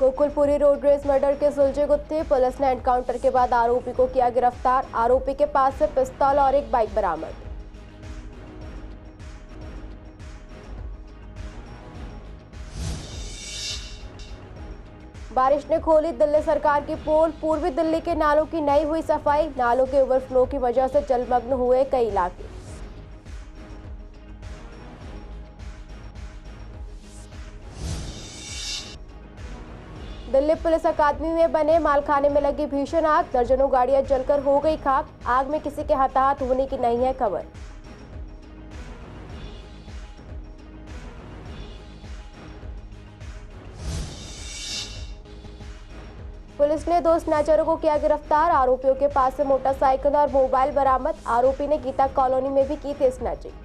Gokulpuri road race murder के सुलझे गुत्थे, police ने encounter के बाद आरोपी को किया गिरफ्तार। आरोपी के पास से पिस्तौल और एक बाइक बरामद। बारिश ने खोली दिल्ली सरकार की पोल, पूर्वी दिल्ली के नालों की नई हुई सफाई। नालों के ओवरफ्लो की वजह से जलमग्न हुए कई इलाके। दिल्ली पुलिस अकादमी में बने मालखाने में लगी भीषण आग, दर्जनों गाड़ियां जलकर हो गई खाक। आग में किसी के हताहत होने की नहीं है खबर। पुलिस ने 2 स्नैचरों को किया गिरफ्तार। आरोपियों के पास से मोटरसाइकिल और मोबाइल बरामद। आरोपी ने गीता कॉलोनी में भी की थी स्नैचिंग।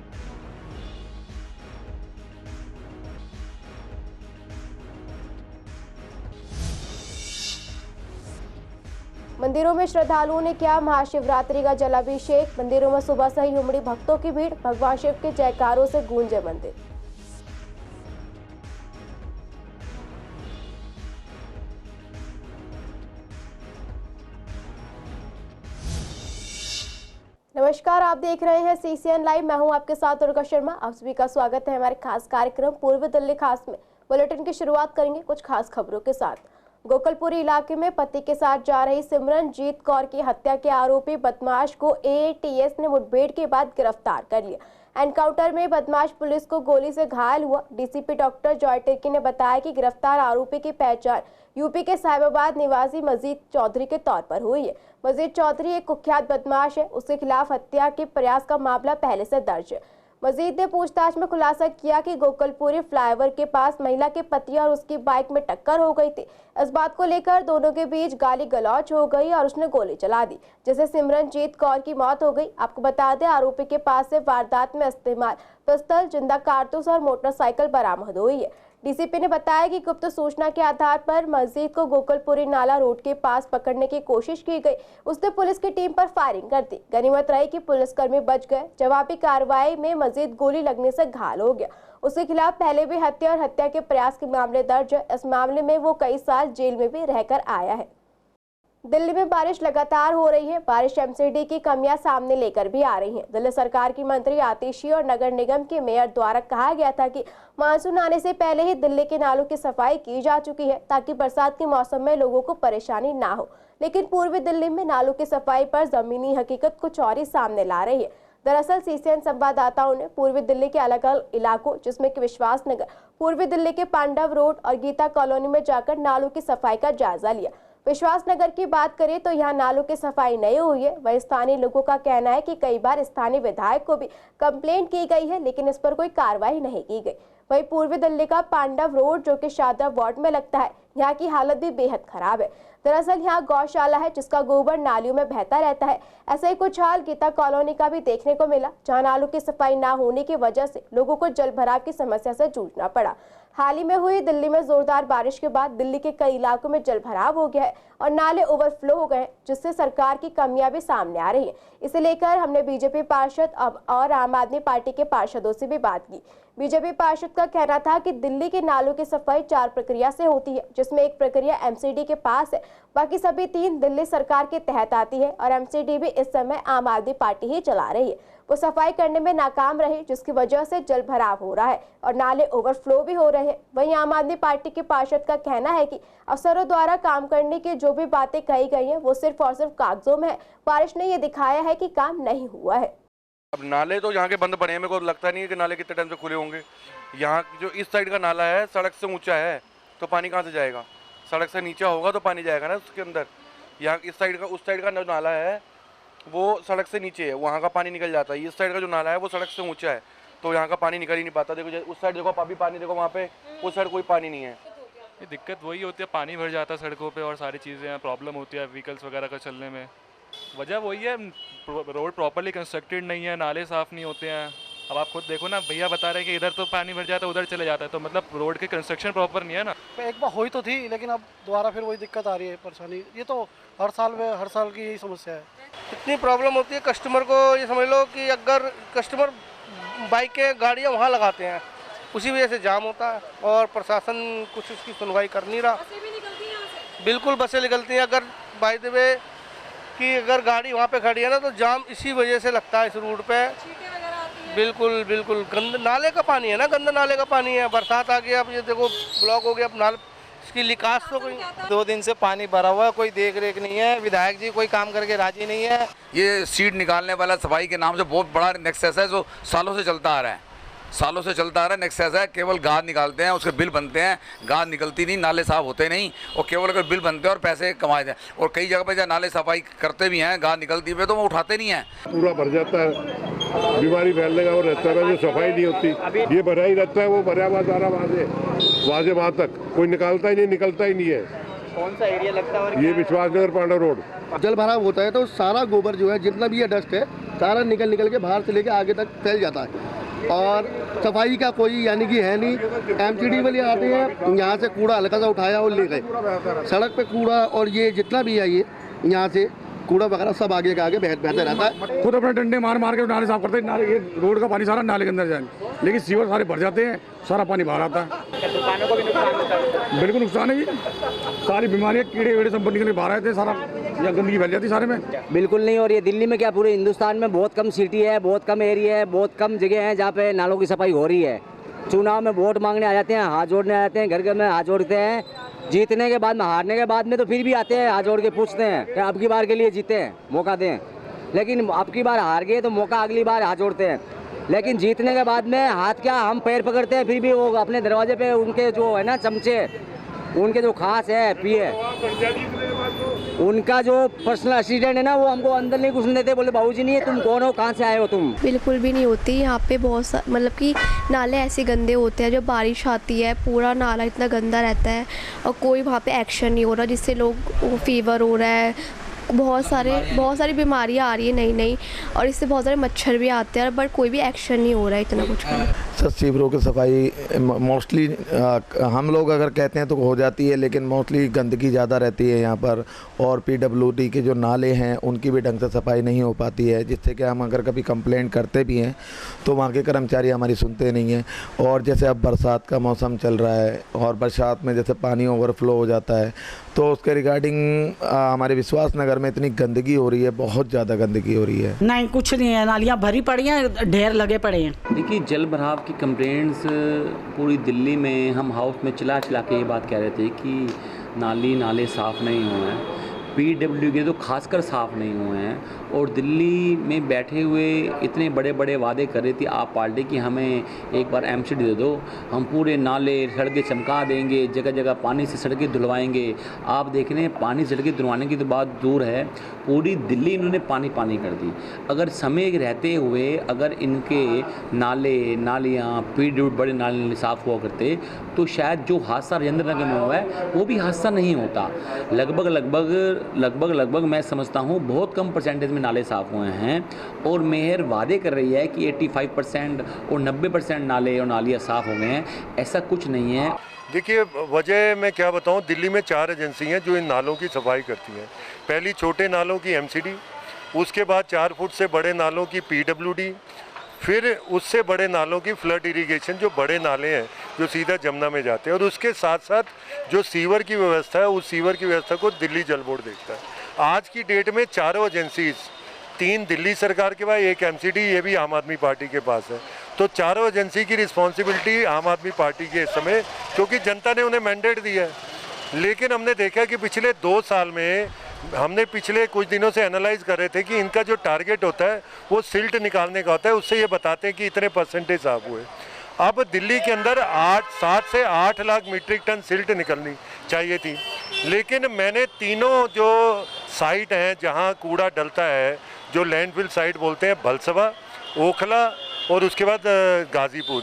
मंदिरों में श्रद्धालुओं ने किया महाशिवरात्रि का जलाभिषेक। मंदिरों में सुबह से ही उमड़ी भक्तों की भीड़। भगवान शिव के जयकारों से गूंजे मंदिर। नमस्कार, आप देख रहे हैं CCN लाइव। मैं हूं आपके साथ दुर्गा शर्मा। आप सभी का स्वागत है हमारे खास कार्यक्रम पूर्वी दिल्ली खास में। बुलेटिन की शुरुआत करेंगे कुछ खास खबरों के साथ। गोकुलपुरी इलाके में पति के साथ जा रही सिमरनजीत कौर की हत्या के आरोपी बदमाश को AATS ने मुठभेड़ के बाद गिरफ्तार कर लिया। एनकाउंटर में बदमाश पुलिस को गोली से घायल हुआ। DCP डॉक्टर जॉय टिर्की ने बताया कि गिरफ्तार आरोपी की पहचान यूपी के साहिबाबाद निवासी मजीद चौधरी के तौर पर हुई है। मजीद चौधरी एक कुख्यात बदमाश है। उसके खिलाफ हत्या के प्रयास का मामला पहले से दर्ज है। मजीद ने पूछताछ में खुलासा किया कि गोकुलपुरी फ्लाईओवर के पास महिला के पति और उसकी बाइक में टक्कर हो गई थी। इस बात को लेकर दोनों के बीच गाली गलौज हो गई और उसने गोली चला दी, जिससे सिमरनजीत कौर की मौत हो गई। आपको बता दें, आरोपी के पास से वारदात में इस्तेमाल पिस्तौल, जिंदा कारतूस और मोटरसाइकिल बरामद हुई है। DCP ने बताया कि गुप्त सूचना के आधार पर मस्जिद को गोकुलपुरी नाला रोड के पास पकड़ने की कोशिश की गई। उसने पुलिस की टीम पर फायरिंग कर दी। गनीमत रही कि पुलिसकर्मी बच गए। जवाबी कार्रवाई में मस्जिद गोली लगने से घायल हो गया। उसके खिलाफ पहले भी हत्या और हत्या के प्रयास के मामले दर्ज है। इस मामले में वो कई साल जेल में भी रहकर आया है। दिल्ली में बारिश लगातार हो रही है। बारिश MCD की कमियां सामने लेकर भी आ रही हैं। दिल्ली सरकार की मंत्री आतिशी और नगर निगम के मेयर द्वारा कहा गया था कि मानसून आने से पहले ही दिल्ली के नालों की सफाई की जा चुकी है, ताकि बरसात के मौसम में लोगों को परेशानी ना हो। लेकिन पूर्वी दिल्ली में नालों की सफाई पर जमीनी हकीकत कुछ और ही सामने ला रही है। दरअसल CCN संवाददाताओं ने पूर्वी दिल्ली के अलग अलग इलाकों, जिसमें कि विश्वास नगर, पूर्वी दिल्ली के पांडव रोड और गीता कॉलोनी में जाकर नालों की सफाई का जायजा लिया। विश्वास नगर की बात करें तो यहाँ नालों की सफाई नहीं हुई है। वहीं स्थानीय लोगों का कहना है कि कई बार स्थानीय विधायक को भी कंप्लेंट की गई है, लेकिन इस पर कोई कार्रवाई नहीं की गई। वहीं पूर्वी दिल्ली का पांडव रोड, जो कि शादरा वार्ड में लगता है, यहाँ की हालत भी बेहद खराब है। दरअसल यहाँ गौशाला है, जिसका गोबर नालियों में बहता रहता है। ऐसा ही कुछ हाल गीता कॉलोनी का भी देखने को मिला, जहाँ नालों की सफाई ना होने की वजह से लोगों को जल भराव की समस्या से जूझना पड़ा। हाल ही में हुई दिल्ली में जोरदार बारिश के बाद दिल्ली के कई इलाकों में जल भराव हो गया है और नाले ओवरफ्लो हो गए, जिससे सरकार की कमियां भी सामने आ रही हैं। इसे लेकर हमने BJP पार्षद और आम आदमी पार्टी के पार्षदों से भी बात की। BJP पार्षद का कहना था कि दिल्ली के नालों की सफाई 4 प्रक्रिया से होती है, जिसमें एक प्रक्रिया MCD के पास है, बाकी सभी 3 दिल्ली सरकार के तहत आती है और MCD भी इस समय आम आदमी पार्टी ही चला रही है। वो सफाई करने में नाकाम रहे, जिसकी वजह से जल भराव हो रहा है और नाले ओवरफ्लो भी हो रहे हैं। वहीं आम आदमी पार्टी के पार्षद का कहना है कि अफसरों द्वारा काम करने की जो भी बातें कही गई हैं, वो सिर्फ और सिर्फ कागजों में है। बारिश ने ये दिखाया है कि काम नहीं हुआ है। अब नाले तो यहाँ के बंद पड़े हैं। मेरे को लगता नहीं है कि नाले कितने टाइम से खुले होंगे। यहाँ जो इस साइड का नाला है सड़क से ऊंचा है, तो पानी कहाँ से जाएगा? सड़क से नीचा होगा तो पानी जाएगा ना उसके अंदर। यहाँ इस साइड का, उस साइड का जो नाला है वो सड़क से नीचे है, वहाँ का पानी निकल जाता है। इस साइड का जो नाला है वो सड़क से ऊंचा है, तो यहाँ का पानी निकल ही नहीं पाता। देखो उस साइड देखो, अभी पानी देखो वहाँ पे, उस साइड कोई पानी नहीं है। ये दिक्कत वही होती है, पानी भर जाता है सड़कों पे और सारी चीज़ें प्रॉब्लम होती है व्हीकल्स वगैरह का चलने में। वजह वही है, रोड प्रॉपर्ली कंस्ट्रक्टेड नहीं है, नाले साफ़ नहीं होते हैं। अब आप खुद देखो ना, भैया बता रहे हैं कि इधर तो पानी भर जाता है, उधर चले जाता है, तो मतलब रोड की कंस्ट्रक्शन प्रॉपर नहीं है ना। एक बार हुई तो थी, लेकिन अब दोबारा फिर वही दिक्कत आ रही है, परेशानी। ये तो हर साल की यही समस्या है। इतनी प्रॉब्लम होती है कस्टमर को। ये समझ लो कि अगर कस्टमर बाइकें गाड़ियाँ वहाँ लगाते हैं, उसी वजह से जाम होता है और प्रशासन कुछ उसकी सुनवाई कर नहीं रहा। बिल्कुल बसें निकलती हैं। अगर बाय द वे कि अगर गाड़ी वहाँ पे खड़ी है ना तो जाम इसी वजह से लगता है इस रूट पे। बिल्कुल बिल्कुल गंद नाले का पानी है ना, गंदा नाले का पानी है। बरसात आ गया, अब ये देखो ब्लॉक हो गया, अब नाले इसकी निकास तो कोई 2 दिन से पानी भरा हुआ है, कोई देख रेख नहीं है, विधायक जी कोई काम करके राजी नहीं है। ये सीड निकालने वाला सफाई के नाम से बहुत बड़ा नेक्सस है जो सालों से चलता आ रहा है, सालों से चलता आ रहा है। नेक्सस है, केवल गाद निकालते हैं, उसके बिल बनते हैं, गाद निकलती नहीं, नाले साफ होते नहीं, और केवल अगर बिल बनते हैं और पैसे कमाए जाए। और कई जगह पे जब नाले सफाई करते भी हैं, गाद निकलती है तो वो उठाते नहीं हैं। पूरा भर जाता है, बीमारी फैलने का वो रहता है, जो सफाई नहीं होती। ये भरा ही रहता है, वो भरा हुआ सारा वहाँ से वहाँ तक कोई निकालता ही नहीं, निकलता ही नहीं है। कौन सा एरिया लगता है? ये विश्वासनगर पांडा रोड। जल भराव होता है तो सारा गोबर जो है, जितना भी ये डस्ट है, सारा निकल के बाहर से लेके आगे तक फैल जाता है। और सफाई का कोई यानी कि है नहीं। एमसीडी वाले आते हैं, यहाँ से कूड़ा हल्का सा उठाया और ले गए। सड़क पे कूड़ा और ये जितना भी है, ये यहाँ से कूड़ा वगैरह सब आगे का आगे बहते रहता है। खुद अपने डंडे मार मार के नाले साफ करते हैं। नाले, ये रोड का पानी सारा नाले के अंदर जाए, लेकिन सीवर सारे भर जाते हैं, सारा पानी बाहर आता है। दुकानों को भी नुकसान होता है? बिल्कुल नुकसान है जी, सारी बीमारियाँ, कीड़े वीड़े सब निकल के बाहर आते हैं, सारा या गंदगी फैल जाती है सारे में। बिल्कुल नहीं। और ये दिल्ली में क्या, पूरे हिंदुस्तान में बहुत कम सिटी है, बहुत कम एरिया है, बहुत कम जगह है जहाँ पे नालों की सफाई हो रही है। चुनाव में वोट मांगने आ जाते हैं, हाथ जोड़ने आ जाते हैं, घर घर में हाथ जोड़ते हैं। जीतने के बाद में, हारने के बाद में तो फिर भी आते हैं, हाथ जोड़ के पूछते हैं कि अब की बार के लिए जीते हैं, मौका दें। लेकिन अब की बार हार गए तो मौका अगली बार हाथ जोड़ते हैं। लेकिन जीतने के बाद में हाथ क्या, हम पैर पकड़ते हैं, फिर भी वो अपने दरवाजे पे उनके जो है ना चमचे, उनके जो खास है पिए, उनका जो पर्सनल असिस्टेंट है ना, वो हमको अंदर नहीं घुसने देते। बोले बाबूजी नहीं है, तुम कौन हो, कहाँ से आए हो तुम? बिल्कुल भी नहीं होती यहाँ पे। बहुत मतलब कि नाले ऐसे गंदे होते हैं, जब बारिश आती है पूरा नाला इतना गंदा रहता है और कोई वहाँ पे एक्शन नहीं हो रहा, जिससे लोग फीवर हो रहा है, बहुत सारी बीमारियाँ आ रही है नई नई, और इससे बहुत सारे मच्छर भी आते हैं, बट कोई भी एक्शन नहीं हो रहा है इतना कुछ। सर सीवरों की सफाई मोस्टली हम लोग अगर कहते हैं तो हो जाती है, लेकिन मोस्टली गंदगी ज़्यादा रहती है यहाँ पर। और PWD के जो नाले हैं उनकी भी ढंग से सफाई नहीं हो पाती है, जिससे कि हम अगर कभी कंप्लेंट करते भी हैं तो वहाँ के कर्मचारी हमारी सुनते नहीं हैं। और जैसे अब बरसात का मौसम चल रहा है और बरसात में जैसे पानी ओवरफ्लो हो जाता है, तो उसके रिगार्डिंग हमारे विश्वास नगर में इतनी गंदगी हो रही है, बहुत ज़्यादा गंदगी हो रही है। नहीं, कुछ नहीं है, नालियाँ भरी पड़ी हैं, ढेर लगे पड़े हैं। देखिए, जल भराव की कंप्लेंट्स पूरी दिल्ली में हम हाउस में चिल्ला के ये बात कह रहे थे कि नाले साफ़ नहीं हुए हैं, PWD के तो खासकर साफ़ नहीं हुए हैं। और दिल्ली में बैठे हुए इतने बड़े बड़े वादे कर रही थी आप पार्टी की, हमें एक बार एमसीडी दे दो, हम पूरे नाले सड़कें चमका देंगे, जगह जगह पानी से सड़कें धुलवाएंगे। आप देख रहे हैं, पानी सड़कें धुलवाने की तो बात दूर है, पूरी दिल्ली इन्होंने पानी कर दी। अगर समय रहते हुए अगर इनके नालियाँ PWD बड़े नाले साफ़ हुआ करते तो शायद जो हादसा राजेंद्र नगर में हुआ है वो भी हादसा नहीं होता। लगभग मैं समझता हूँ बहुत कम परसेंटेज में नाले साफ़ हुए हैं, और मेयर वादे कर रही है कि 85% और 90% नाले और नालियाँ साफ़ हो गए हैं। ऐसा कुछ नहीं है। देखिए, वजह मैं क्या बताऊं, दिल्ली में 4 एजेंसी हैं जो इन नालों की सफाई करती हैं। पहली छोटे नालों की MCD, उसके बाद 4 फुट से बड़े नालों की PWD, फिर उससे बड़े नालों की फ्लड इरिगेशन, जो बड़े नाले हैं जो सीधा जमुना में जाते हैं, और उसके साथ साथ जो सीवर की व्यवस्था है, उस सीवर की व्यवस्था को दिल्ली जल बोर्ड देखता है। आज की डेट में चारों एजेंसीज, 3 दिल्ली सरकार के पास, 1 MCD, ये भी आम आदमी पार्टी के पास है। तो चारों एजेंसी की रिस्पॉन्सिबिलिटी आम आदमी पार्टी की इस समय, क्योंकि जनता ने उन्हें मैंडेट दिया है। लेकिन हमने देखा कि पिछले 2 साल में, हमने पिछले कुछ दिनों से एनालाइज कर रहे थे कि इनका जो टारगेट होता है वो सिल्ट निकालने का होता है, उससे ये बताते हैं कि इतने परसेंटेज साफ हुए। अब दिल्ली के अंदर 7 से 8 लाख मीट्रिक टन सिल्ट निकलनी चाहिए थी, लेकिन मैंने तीनों जो साइट हैं जहां कूड़ा डलता है, जो लैंडफिल साइट बोलते हैं, भलसवा, ओखला और उसके बाद गाजीपुर,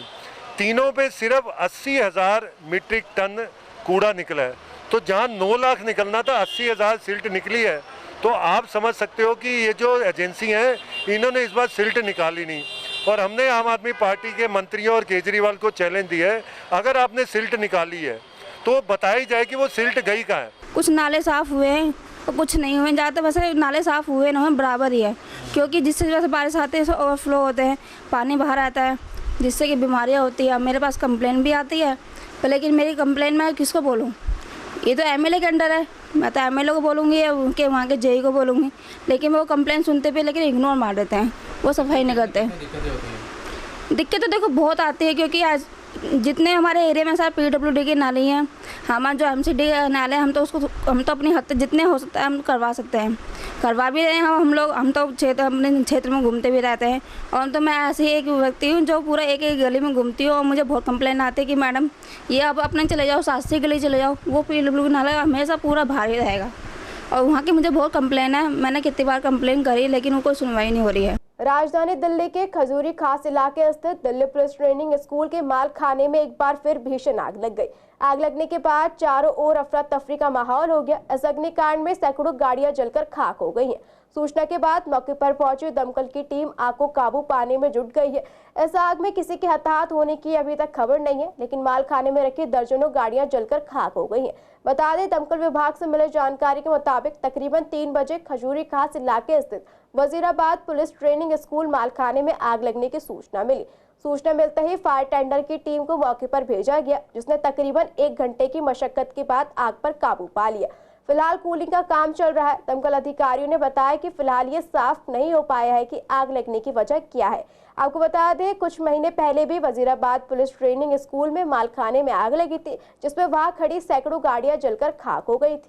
तीनों पे सिर्फ 80,000 मीट्रिक टन कूड़ा निकला है। तो जहां 9 लाख निकलना था, 80,000 सिल्ट निकली है। तो आप समझ सकते हो कि ये जो एजेंसी हैं, इन्होंने इस बार सिल्ट निकाली नहीं। और हमने आम आदमी पार्टी के मंत्रियों और केजरीवाल को चैलेंज दिया है, अगर आपने सिल्ट निकाली है तो बताई जाए कि वो सिल्ट गई कहाँ है। कुछ नाले साफ़ हुए हैं और कुछ नहीं हुए, ज़्यादातर वैसे नाले साफ़ हुए ना बराबर ही है, क्योंकि जिससे जैसे बारिश आती है ओवरफ्लो होते हैं, पानी बाहर आता है, जिससे कि बीमारियाँ होती है। मेरे पास कंप्लेन भी आती है, तो लेकिन मेरी कंप्लेन मैं किसको बोलूँ? ये तो MLA के अंडर है, मैं तो एमएलए को बोलूँगी या उनके वहाँ के जेई को बोलूँगी, लेकिन वो कंप्लेंट सुनते भी लेकिन इग्नोर मार देते हैं, वो सफाई नहीं करते। दिक्कत तो देखो बहुत आती है, क्योंकि आज जितने हमारे एरिया में सर पीडब्ल्यूडी की नाली हैं, हमारा जो एमसीडी नाले हम तो अपनी हद तक जितने हो सकता है हम करवा सकते हैं, करवा भी रहे हैं हम लोग। हम तो अपने क्षेत्र में घूमते भी रहते हैं, और तो मैं ऐसी एक व्यक्ति हूँ जो पूरा एक एक गली में घूमती हूँ, और मुझे बहुत कंप्लेन आती है कि मैडम ये अब अपने चले जाओ, शास्त्री गली चले जाओ, वो पीडब्ल्यूडी नाला हमेशा पूरा भारी रहेगा, और वहाँ की मुझे बहुत कंप्लेन है। मैंने कितनी बार कंप्लेन करी लेकिन उनको सुनवाई नहीं हो रही है। राजधानी दिल्ली के खजूरी खास इलाके स्थित दिल्ली पुलिस ट्रेनिंग स्कूल के माल खाने में एक बार फिर भीषण आग लग गई। आग लगने के बाद चारों ओर अफरा तफरी का माहौल हो गया। इस अग्निकांड में सैकड़ों गाड़ियां जलकर खाक हो गई हैं। सूचना के बाद मौके पर पहुंची दमकल की टीम आग को काबू पाने में जुट गई है। इस आग में किसी के हताहत होने की अभी तक खबर नहीं है, लेकिन माल खाने में रखी दर्जनों गाड़ियां जलकर खाक हो गई हैं। बता दें, दमकल विभाग से मिले जानकारी के मुताबिक तकरीबन 3 बजे खजूरी खास इलाके स्थित वजीराबाद पुलिस ट्रेनिंग स्कूल मालखाने में आग लगने की सूचना मिली। सूचना मिलते ही फायर टेंडर की टीम को मौके पर भेजा गया, जिसने तकरीबन 1 घंटे की मशक्कत के बाद आग पर काबू पा लिया। फिलहाल कूलिंग का काम चल रहा है। दमकल अधिकारियों ने बताया कि फिलहाल ये साफ नहीं हो पाया है कि आग लगने की वजह क्या है। आपको बता दें, कुछ महीने पहले भी वजीराबाद पुलिस ट्रेनिंग स्कूल में मालखाने में आग लगी थी, जिसमें वहां खड़ी सैकड़ों गाड़ियां जलकर खाक हो गई थी।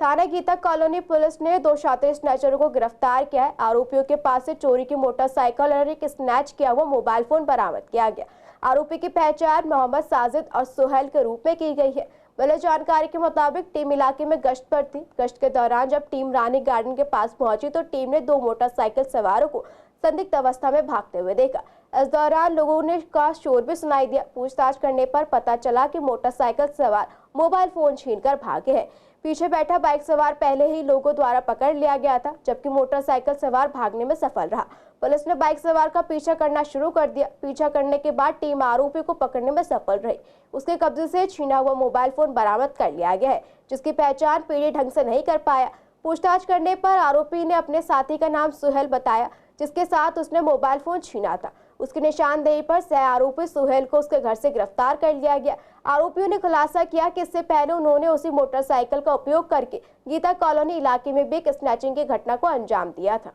थाना गीता कॉलोनी पुलिस ने 2 शातिर स्नैचरों को गिरफ्तार किया है। आरोपियों के पास से चोरी की मोटरसाइकिल और एक स्नैच किया हुआ मोबाइल फोन बरामद किया गया। आरोपी की पहचान मोहम्मद साजिद और सुहेल के रूप में की गई है। मिली जानकारी के मुताबिक टीम इलाके में गश्त पर थी। गश्त के दौरान जब टीम रानी गार्डन के पास पहुंची तो टीम ने 2 मोटरसाइकिल सवारों को संदिग्ध अवस्था में भागते हुए देखा। इस दौरान लोगों ने का शोर भी सुनाई दिया। पूछताछ करने पर पता चला कि मोटरसाइकिल सवार मोबाइल फोन छीनकर भागे हैं। पीछे बैठा बाइक सवार पहले ही लोगों द्वारा पकड़ लिया गया था, जबकि मोटरसाइकिल सवार भागने में सफल रहा। पुलिस ने बाइक सवार का पीछा करना शुरू कर दिया। पीछा करने के बाद टीम आरोपी को पकड़ने में सफल रही। उसके कब्जे से छीना हुआ मोबाइल फोन बरामद कर लिया गया है, जिसकी पहचान पीढ़ी ढंग से नहीं कर पाया। पूछताछ करने पर आरोपी ने अपने साथी का नाम सुहेल बताया, जिसके साथ उसने मोबाइल फोन छीना था। उसकी निशानदेही पर सह आरोपी सुहेल को उसके घर से गिरफ्तार कर लिया गया। आरोपियों ने खुलासा किया कि इससे पहले उन्होंने उसी मोटरसाइकिल का उपयोग करके गीता कॉलोनी इलाके में भी एक स्नैचिंग की घटना को अंजाम दिया था।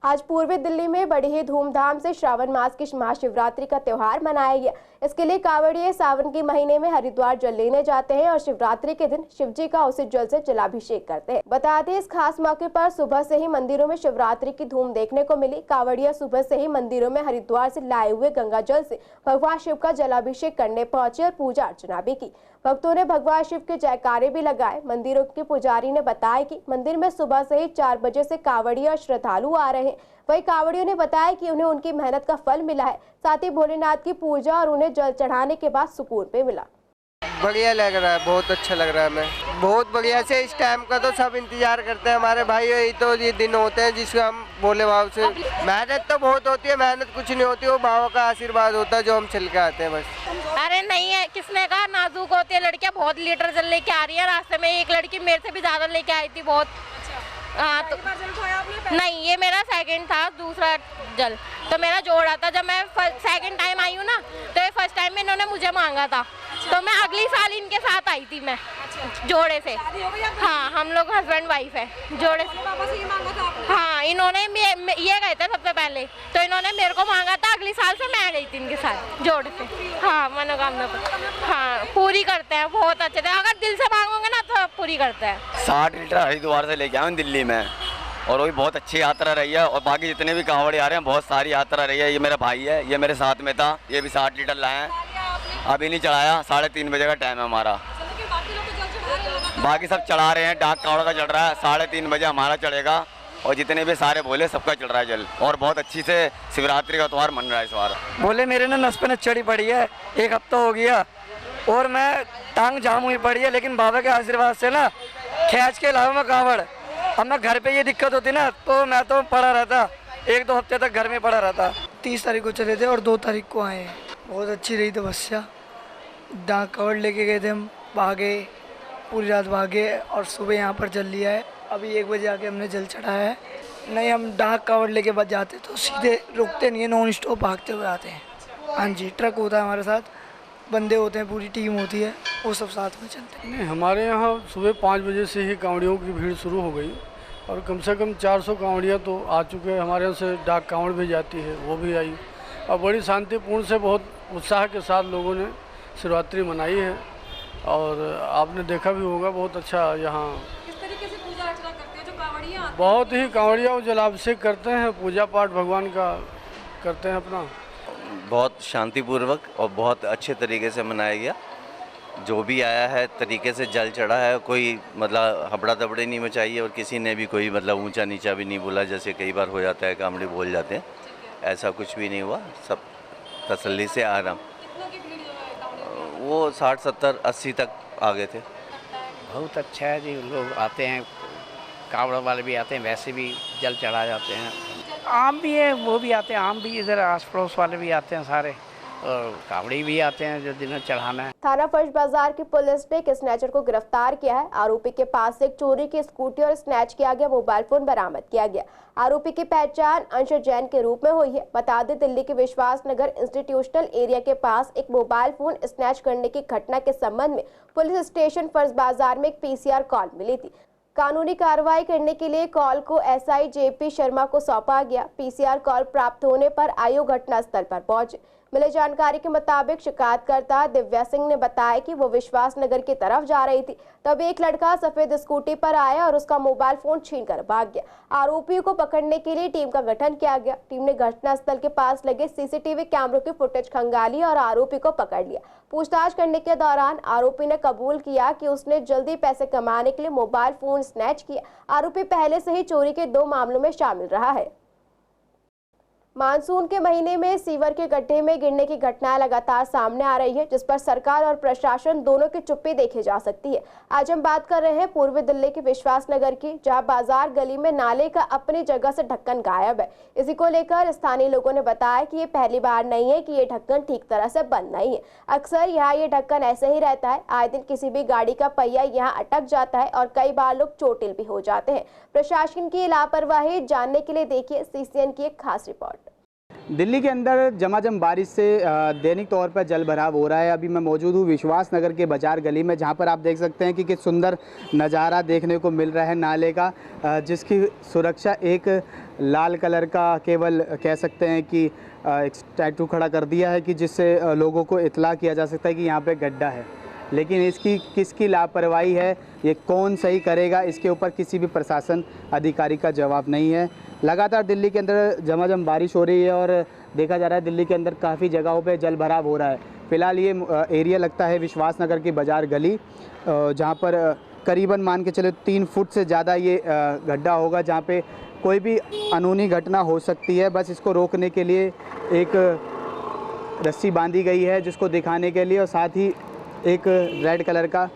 आज पूर्वी दिल्ली में बड़ी ही धूमधाम से श्रावण मास की महाशिवरात्रि का त्योहार मनाया गया। इसके लिए कांवड़िए सावन के महीने में हरिद्वार जल लेने जाते हैं और शिवरात्रि के दिन शिवजी का उसी जल से जलाभिषेक करते हैं। बता दें, इस खास मौके पर सुबह से ही मंदिरों में शिवरात्रि की धूम देखने को मिली। कांवड़िया सुबह से ही मंदिरों में हरिद्वार से लाए हुए गंगा जल से भगवान शिव का जलाभिषेक करने पहुंचे और पूजा अर्चना भी की। भक्तों ने भगवान शिव के जयकारे भी लगाए। मंदिरों के पुजारी ने बताया कि मंदिर में सुबह से ही 4 बजे से कांवड़िया और श्रद्धालु आ रहे हैं। वही कांवड़ियों ने बताया कि उन्हें उनकी मेहनत का फल मिला है। साथ ही भोलेनाथ की पूजा और उन्हें जल चढ़ाने के बाद सुकून भी मिला। बढ़िया लग रहा है, बहुत अच्छा लग रहा है। हमें बहुत बढ़िया से इस टाइम का तो सब इंतजार करते हैं हमारे भाई। यही तो ये दिन होते हैं जिसको हम भोले बाबा से मेहनत तो बहुत होती है, मेहनत कुछ नहीं होती, वो बाबा का आशीर्वाद होता है जो हम चल के आते हैं बस। अरे नहीं है, किसने कहा नाजुक होती है लड़कियां, बहुत लीटर जल लेके आ रही है। रास्ते में एक लड़की मेरे से भी ज्यादा लेके आई थी बहुत। हाँ तो नहीं, ये मेरा सेकंड था, दूसरा जल तो मेरा जोड़ा था। जब मैं सेकंड टाइम आई हूँ ना, तो ये फर्स्ट टाइम में इन्होंने मुझे मांगा था, तो मैं अगली साल इनके साथ आई थी मैं जोड़े से। हाँ, हम लोग हस्बैंड वाइफ है जोड़े से। हाँ, इन्होंने ये गए थे सबसे पहले, तो इन्होंने मेरे को मांगा था। अगली साल से मैं गई थी इनके साथ जोड़े से। हाँ, मनोकामना हाँ पूरी करते हैं, बहुत अच्छे थे। अगर दिल से मांगोगे ना तो पूरी करते हैं। 60 लीटर हरिद्वार से लेके आए दिल्ली में, और वो भी बहुत अच्छी यात्रा रही है। और बाकी जितने भी कांवड़े आ रहे हैं, बहुत सारी यात्रा रही है। ये मेरा भाई है, ये मेरे साथ में था, ये भी 60 लीटर लाए हैं। अभी नहीं चढ़ाया, 3:30 बजे का टाइम है हमारा। बाकी सब चढ़ा रहे हैं, डाक कावड़ा का चढ़ रहा है, 3:30 बजे हमारा चढ़ेगा। और जितने भी सारे भोले सबका चढ़ रहा है जल, और बहुत अच्छी से शिवरात्रि का त्यौहार मन रहा है इस बार। भोले मेरे ने नस पे नस चढ़ी पड़ी है, 1 हफ्ता हो गया और मैं टांग जाम हुई पड़ी है, लेकिन बाबा के आशीर्वाद से ना खींच के लाऊं मैं कांवड़। अब मैं घर पे ये दिक्कत होती ना, तो मैं तो पड़ा रहता, 1-2 हफ्ते तक घर में पड़ा रहता। 30 तारीख को चले थे और 2 तारीख को आए। बहुत अच्छी रही तपस्या। डाक कावड़ लेके गए थे हम, भागे, पूरी रात भागे और सुबह यहाँ पर जल लिया है। अभी 1 बजे आके हमने जल चढ़ाया है। नहीं, हम डाक कावड़ लेके बच जाते तो सीधे रुकते नहीं है, नॉन स्टॉप भागते हुए आते हैं। हाँ जी, ट्रक होता है हमारे साथ, बंदे होते हैं, पूरी टीम होती है, वो सब साथ में चलते हैं। नहीं, हमारे यहाँ सुबह 5 बजे से ही कांवड़ियों की भीड़ शुरू हो गई और कम से कम 400 कांवड़ियाँ तो आ चुके हैं। हमारे यहाँ से डाक कांवड़ भी जाती है, वो भी आई और बड़ी शांतिपूर्ण से बहुत उत्साह के साथ लोगों ने शिवरात्रि मनाई है। और आपने देखा भी होगा बहुत अच्छा यहाँ किस तरीके से पूजा अर्चना करते हैं जो कांवड़ियाँ आती हैं? बहुत ही कांवड़िया जलाभिषेक करते हैं, पूजा पाठ भगवान का करते हैं अपना। बहुत शांतिपूर्वक और बहुत अच्छे तरीके से मनाया गया। जो भी आया है तरीके से जल चढ़ा है, कोई मतलब हबड़ा दबड़े नहीं मचाई और किसी ने भी कोई मतलब ऊंचा नीचा भी नहीं बोला, जैसे कई बार हो जाता है कांवड़ी बोल जाते हैं, ऐसा कुछ भी नहीं हुआ। सब तसल्ली से आराम। वो 60, 70, 80 तक आ गए थे। बहुत अच्छा है जी, लोग आते हैं, कावड़ वाले भी आते हैं, वैसे भी जल चढ़ा जाते हैं। आम भी है, वो भी आते हैं, आम भी इधर आस पड़ोस वाले भी आते हैं सारे, और कावड़ी भी आते हैं जो दिन चढ़ाना है। थाना फर्श बाजार की पुलिस ने एक स्नैचर को गिरफ्तार किया है। आरोपी के पास से एक चोरी की स्कूटी और स्नैच किया गया मोबाइल फोन बरामद किया गया। आरोपी की पहचान अंशु जैन के रूप में हुई है। बता दें, दिल्ली के विश्वास नगर इंस्टीट्यूशनल एरिया के पास एक मोबाइल फोन स्नैच करने की घटना के संबंध में पुलिस स्टेशन फर्श बाजार में एक पीसीआर कॉल मिली थी। कानूनी कार्रवाई करने के लिए कॉल को एसआई जेपी शर्मा को सौंपा गया। पीसीआर कॉल प्राप्त होने पर आईओ घटनास्थल पर पहुंचे। मिले जानकारी के मुताबिक शिकायतकर्ता दिव्या सिंह ने बताया कि वो विश्वास नगर की तरफ जा रही थी, तब एक लड़का सफेद स्कूटी पर आया और उसका मोबाइल फोन छीनकर भाग गया। आरोपियों को पकड़ने के लिए टीम का गठन किया गया। टीम ने घटनास्थल के पास लगे सीसीटीवी कैमरों की फुटेज खंगाली और आरोपी को पकड़ लिया। पूछताछ करने के दौरान आरोपी ने कबूल किया कि उसने जल्दी पैसे कमाने के लिए मोबाइल फोन स्नैच किया। आरोपी पहले से ही चोरी के 2 मामलों में शामिल रहा है। मानसून के महीने में सीवर के गड्ढे में गिरने की घटनाएं लगातार सामने आ रही है, जिस पर सरकार और प्रशासन दोनों की चुप्पी देखी जा सकती है। आज हम बात कर रहे हैं पूर्वी दिल्ली के विश्वास नगर की, जहां बाजार गली में नाले का अपनी जगह से ढक्कन गायब है। इसी को लेकर स्थानीय लोगों ने बताया कि ये पहली बार नहीं है कि ये ढक्कन ठीक तरह से बंद नहीं है। अक्सर यहाँ ये ढक्कन ऐसे ही रहता है। आए दिन किसी भी गाड़ी का पहिया यहाँ अटक जाता है और कई बार लोग चोटिल भी हो जाते हैं। प्रशासन की लापरवाही जानने के लिए देखिए सीसीएन की एक खास रिपोर्ट। दिल्ली के अंदर झमाझम बारिश से दैनिक तौर पर जल भराव हो रहा है। अभी मैं मौजूद हूँ विश्वास नगर के बाजार गली में, जहाँ पर आप देख सकते हैं कि किस सुंदर नज़ारा देखने को मिल रहा है नाले का, जिसकी सुरक्षा एक लाल कलर का केवल कह सकते हैं कि एक स्टैचू खड़ा कर दिया है कि जिससे लोगों को इत्तला किया जा सकता है कि यहाँ पे गड्ढा है। लेकिन इसकी किसकी लापरवाही है, ये कौन सही करेगा, इसके ऊपर किसी भी प्रशासन अधिकारी का जवाब नहीं है। लगातार दिल्ली के अंदर झमाझम बारिश हो रही है और देखा जा रहा है दिल्ली के अंदर काफ़ी जगहों पे जल भराव हो रहा है। फ़िलहाल ये एरिया लगता है विश्वास नगर की बाजार गली, जहाँ पर करीबन मान के चले 3 फुट से ज़्यादा ये गड्ढा होगा, जहाँ पे कोई भी अनहोनी घटना हो सकती है। बस इसको रोकने के लिए एक रस्सी बांधी गई है जिसको दिखाने के लिए, और साथ ही एक रेड कलर का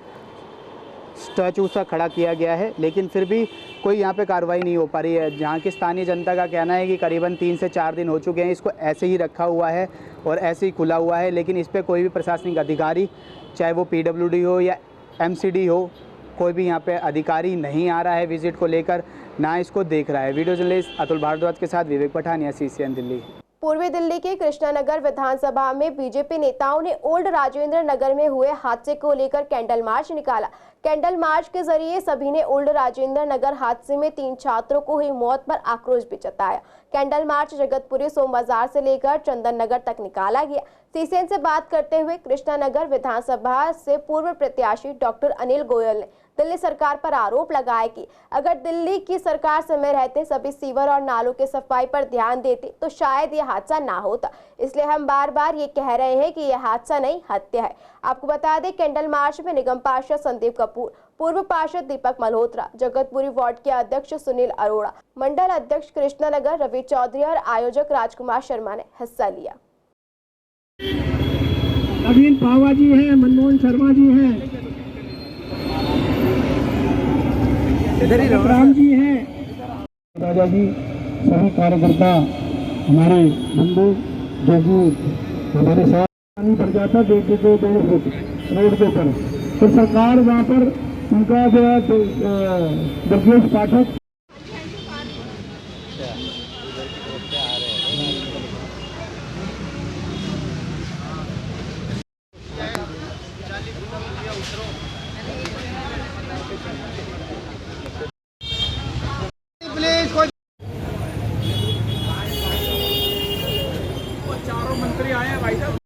स्टैचू सा खड़ा किया गया है, लेकिन फिर भी कोई यहाँ पे कार्रवाई नहीं हो पा रही है। जहाँ की स्थानीय जनता का कहना है कि करीबन 3 से 4 दिन हो चुके हैं इसको ऐसे ही रखा हुआ है और ऐसे ही खुला हुआ है, लेकिन इस पर कोई भी प्रशासनिक अधिकारी, चाहे वो PWD हो या MCD हो, कोई भी यहाँ पे अधिकारी नहीं आ रहा है विजिट को लेकर, ना इसको देख रहा है। वीडियो जर्नलिस्ट अतुल भारद्वाज के साथ विवेक पठानिया, CCN दिल्ली। पूर्वी दिल्ली के कृष्णानगर विधानसभा में बीजेपी नेताओं ने ओल्ड राजेंद्र नगर में हुए हादसे को लेकर कैंडल मार्च निकाला। कैंडल मार्च के जरिए सभी ने ओल्ड राजेंद्र नगर हादसे में 3 छात्रों को हुई मौत पर आक्रोश भी जताया। कैंडल मार्च जगतपुरी सोम बाजार से लेकर चंदन नगर तक निकाला गया। सीसीएन से बात करते हुए कृष्णानगर विधानसभा से पूर्व प्रत्याशी डॉक्टर अनिल गोयल ने दिल्ली सरकार पर आरोप लगाया कि अगर दिल्ली की सरकार समय रहते सभी सीवर और नालों की सफाई पर ध्यान देती तो शायद ये हादसा ना होता। इसलिए हम बार बार ये कह रहे हैं कि यह हादसा नहीं, हत्या है। आपको बता दें, कैंडल मार्च में निगम पार्षद संदीप कपूर, पूर्व पार्षद दीपक मल्होत्रा, जगतपुरी वार्ड के अध्यक्ष सुनील अरोड़ा, मंडल अध्यक्ष कृष्णानगर रवि चौधरी और आयोजक राजकुमार शर्मा ने हिस्सा लिया। नवीन पावा जी हैं, मनमोहन शर्मा जी हैं, राम जी हैं, राजा जी, सभी कार्यकर्ता, हमारे बंधु जो कि हमारे साथ पानी भर जाता 1-2 फुट रोड के ऊपर, तो सरकार वहाँ पर उनका जो है ब्रजेश पाठक चारों मंत्री आए हैं भाई साहब।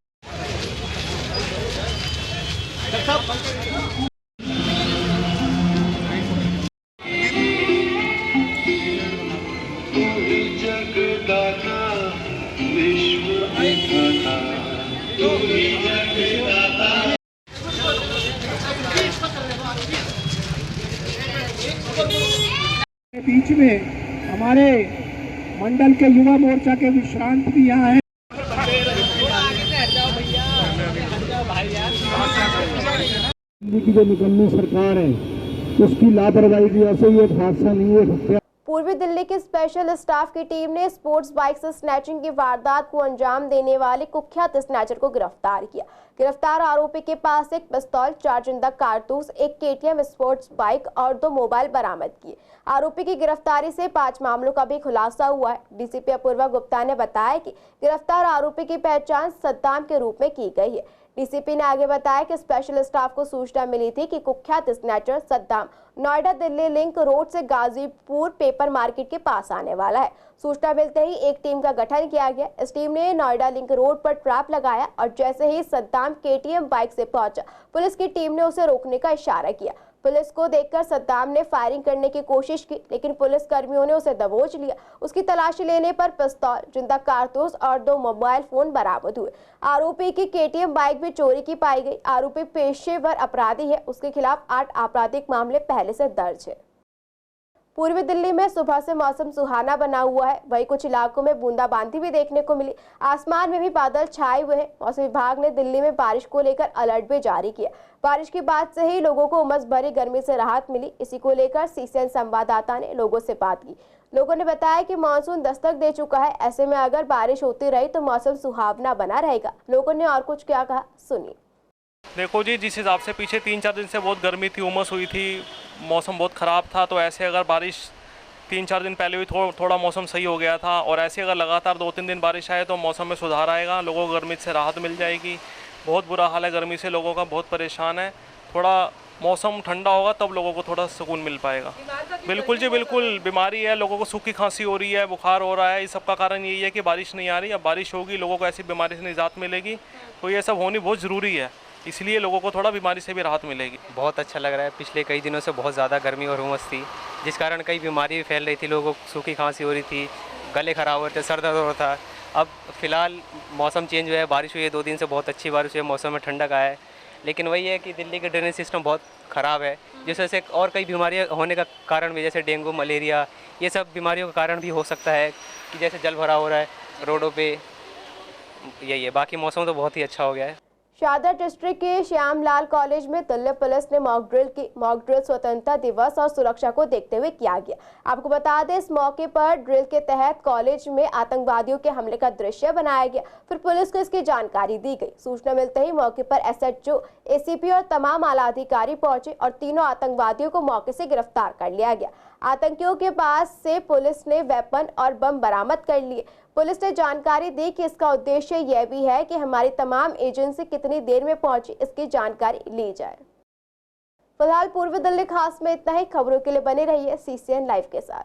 बीच में हमारे मंडल के युवा मोर्चा के विश्रांत भी यहाँ है। दिल्ली की जो निकम्मी सरकार है उसकी लापरवाही की वजह से ये हादसा नहीं है। पूर्वी दिल्ली की स्पेशल स्टाफ की टीम ने स्पोर्ट्स बाइक से स्नैचिंग की वारदात को अंजाम देने वाले कुख्यात स्नैचर को गिरफ्तार किया। गिरफ्तार आरोपी के पास एक पिस्तौल, 4 जिंदा कारतूस, एक KTM स्पोर्ट्स बाइक और 2 मोबाइल बरामद किए। आरोपी की गिरफ्तारी से 5 मामलों का भी खुलासा हुआ है। डीसीपी अपूर्वा गुप्ता ने बताया कि गिरफ्तार आरोपी की पहचान सद्दाम के रूप में की गई है। डीसीपी ने आगे बताया कि स्पेशल स्टाफ को सूचना मिली थी कि कुख्यात snatcher Saddam Noida Delhi link road से गाजीपुर पेपर मार्केट के पास आने वाला है। सूचना मिलते ही एक टीम का गठन किया गया। इस टीम ने नोएडा लिंक रोड पर ट्रैप लगाया और जैसे ही सद्दाम KTM बाइक से पहुंचा, पुलिस की टीम ने उसे रोकने का इशारा किया। पुलिस को देखकर सद्दाम ने फायरिंग करने की कोशिश की, लेकिन पुलिस कर्मियों ने उसे दबोच लिया। उसकी तलाशी लेने पर पिस्तौल, जिंदा कारतूस और 2 मोबाइल फोन बरामद हुए। आरोपी की KTM बाइक भी चोरी की पाई गई। आरोपी पेशेवर अपराधी है। उसके खिलाफ 8 आपराधिक मामले पहले से दर्ज है। पूर्वी दिल्ली में सुबह से मौसम सुहाना बना हुआ है, वहीं कुछ इलाकों में बूंदाबांदी भी देखने को मिली। आसमान में भी बादल छाए हुए हैं। मौसम विभाग ने दिल्ली में बारिश को लेकर अलर्ट भी जारी किया। बारिश के बाद से ही लोगों को उमस भरी गर्मी से राहत मिली। इसी को लेकर CCN संवाददाता ने लोगों से बात की। लोगों ने बताया कि मानसून दस्तक दे चुका है। ऐसे में अगर बारिश होती रही तो मौसम सुहावना बना रहेगा। लोगों ने और कुछ क्या कहा, सुनिए। देखो जी, जिस हिसाब से पीछे 3-4 दिन से बहुत गर्मी थी, उमस हुई थी, मौसम बहुत ख़राब था, तो ऐसे अगर बारिश 3-4 दिन पहले भी थोड़ा मौसम सही हो गया था और ऐसे अगर लगातार 2-3 दिन बारिश आए तो मौसम में सुधार आएगा, लोगों को गर्मी से राहत मिल जाएगी। बहुत बुरा हाल है गर्मी से, लोगों का बहुत परेशान है। थोड़ा मौसम ठंडा होगा तब लोगों को थोड़ा सुकून मिल पाएगा। बिल्कुल जी, बिल्कुल बीमारी है, लोगों को सूखी खांसी हो रही है, बुखार हो रहा है। इस सब का कारण यही है कि बारिश नहीं आ रही। अब बारिश होगी, लोगों को ऐसी बीमारी से निजात मिलेगी, तो ये सब होनी बहुत ज़रूरी है। इसलिए लोगों को थोड़ा बीमारी से भी राहत मिलेगी। बहुत अच्छा लग रहा है। पिछले कई दिनों से बहुत ज़्यादा गर्मी और उमस थी, जिस कारण कई बीमारी भी फैल रही थी, लोगों को सूखी खांसी हो रही थी, गले ख़राब हो रहे थे, सर दर्द हो रहा था। अब फ़िलहाल मौसम चेंज हुआ है, बारिश हुई है, 2 दिन से बहुत अच्छी बारिश हुई है, मौसम में ठंडक आया है। लेकिन वही है कि दिल्ली का ड्रेनेज सिस्टम बहुत ख़राब है, जिस वजह से और कई बीमारियाँ होने का कारण भी, जैसे डेंगू, मलेरिया, ये सब बीमारियों का कारण भी हो सकता है कि जैसे जल भराव हो रहा है रोडों पे, यही है। बाकी मौसम तो बहुत ही अच्छा हो गया है। शारदा डिस्ट्रिक्ट के श्यामलाल कॉलेज में दिल्ली पुलिस ने मॉक ड्रिल की। मॉक ड्रिल स्वतंत्रता दिवस और सुरक्षा को देखते हुए किया गया। आपको बता दें, इस मौके पर ड्रिल के तहत कॉलेज में आतंकवादियों के हमले का दृश्य बनाया गया, फिर पुलिस को इसकी जानकारी दी गई। सूचना मिलते ही मौके पर SHO, ACP और तमाम आला अधिकारी पहुंचे और तीनों आतंकवादियों को मौके से गिरफ्तार कर लिया गया। आतंकियों के पास से पुलिस ने वेपन और बम बरामद कर लिए। पुलिस ने जानकारी दी कि इसका उद्देश्य यह भी है कि हमारी तमाम एजेंसी कितनी देर में पहुंची, इसकी जानकारी ली जाए। फिलहाल पूर्वी दिल्ली खास में इतना ही। खबरों के लिए बने रहिए CCN लाइव के साथ।